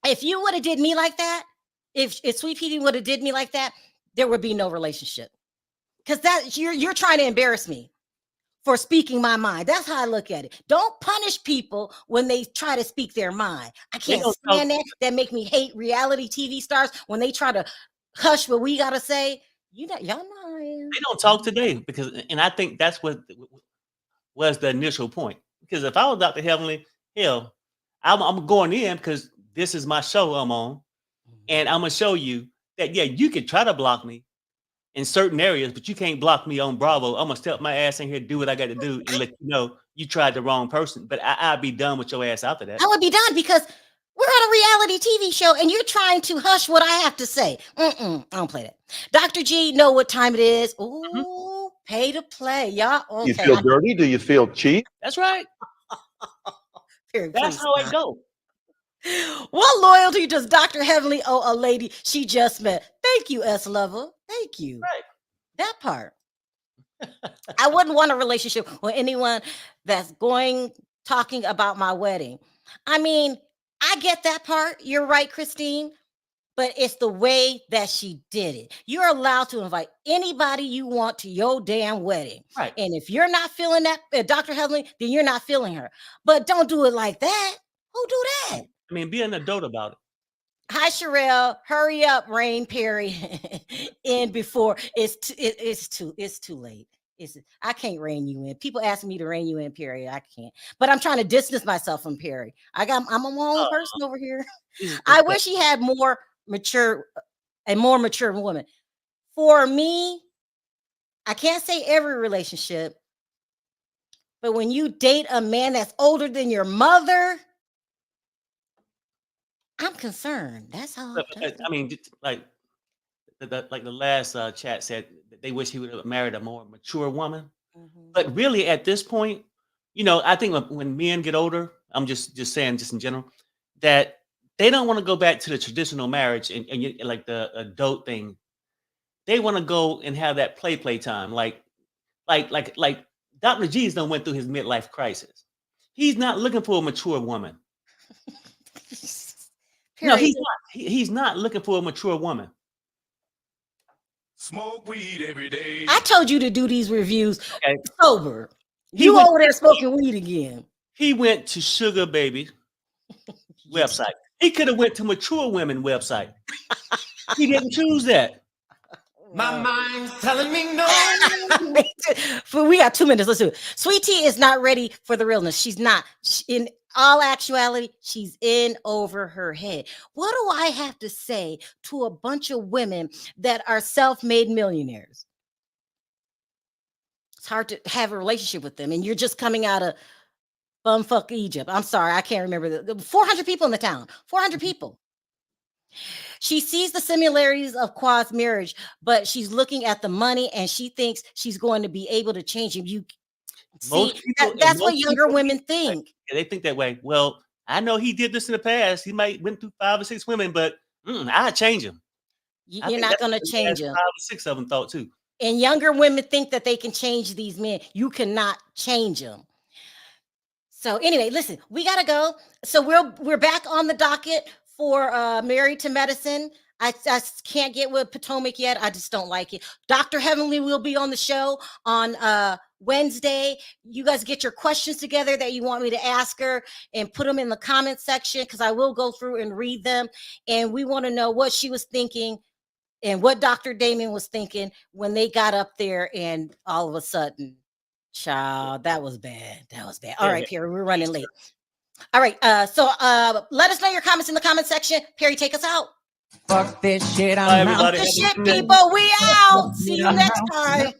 if you would have did me like that, if Sweet Tea would have did me like that, there would be no relationship. Because that you're trying to embarrass me for speaking my mind. That's how I look at it. Don't punish people when they try to speak their mind. I can't stand that. That make me hate reality TV stars when they try to hush what we gotta say. Y'all know they don't talk today because, and I think that's what was the initial point. Because if I was Dr. Heavenly, hell, I'm going in because this is my show I'm on, and I'm gonna show you that you can try to block me in certain areas, but you can't block me on Bravo. I'm gonna step my ass in here, do what I got to do, and let you know you tried the wrong person. But I'll be done with your ass after that. I would be done because we're on a reality TV show, and you're trying to hush what I have to say. I don't play that. Dr. G, know what time it is. Ooh, pay to play, y'all. Okay. You feel dirty? Do you feel cheap? That's right. That's how it goes. What loyalty does Dr. Heavenly owe a lady she just met? Thank you, S Lover. Thank you. Right. That part. I wouldn't want a relationship with anyone that's talking about my wedding. I mean, I get that part. You're right, Christine. But it's the way that she did it. You're allowed to invite anybody you want to your damn wedding. Right. And if you're not feeling that, Dr. Heavenly, then you're not feeling her. But don't do it like that. Who do that? I mean, be an adult about it. Hi, Sherelle. Hurry up, Rain Perry. In before it's too late. I can't rein you in. People ask me to rein you in, Perry. I can't. But I'm trying to distance myself from Perry. I'm a own person over here. I wish he had a more mature woman. For me, I can't say every relationship, but when you date a man that's older than your mother, I'm concerned. That's how. I mean, like the last chat said, they wish he would have married a more mature woman. But really, at this point, I think when men get older, I'm just saying, just in general, that they don't want to go back to the traditional marriage and like the adult thing. They want to go and have that play time, like Dr. G's done went through his midlife crisis. He's not looking for a mature woman. No, he's not. He's not looking for a mature woman. Smoke weed every day. I told you to do these reviews sober. You over there smoking weed again. He went to Sugar Baby website. He could have went to Mature Women website. He didn't choose that. My mind's telling me no. We got 2 minutes. Let's do it. Sweet Tea is not ready for the realness. She's not. In all actuality, she's in over her head. What do I have to say to a bunch of women that are self-made millionaires? It's hard to have a relationship with them, and you're just coming out of bumfuck Egypt. I'm sorry, I can't remember. 400 people in the town. 400 people. She sees the similarities of Quad's marriage, but she's looking at the money, and she thinks she's going to be able to change him. You see, that's what younger women think. They think that way. Well, I know he did this in the past. He might went through 5 or 6 women, but I change him. You're not going to change him. 5 or 6 of them thought too. And younger women think that they can change these men. You cannot change them. So anyway, listen, we got to go. So we're back on the docket for Married to Medicine. I can't get with Potomac yet. I just don't like it. Dr. Heavenly will be on the show on Wednesday. You guys get your questions together that you want me to ask her and put them in the comment section, because I will go through and read them. And we want to know what she was thinking and what Dr. Damon was thinking when they got up there and all of a sudden, child, that was bad. That was bad. All right, Perry, we're running late. All right, so let us know your comments in the comment section. Perry, take us out. Fuck this shit. Bye, everybody. Fuck this shit, people. We out. See you next time.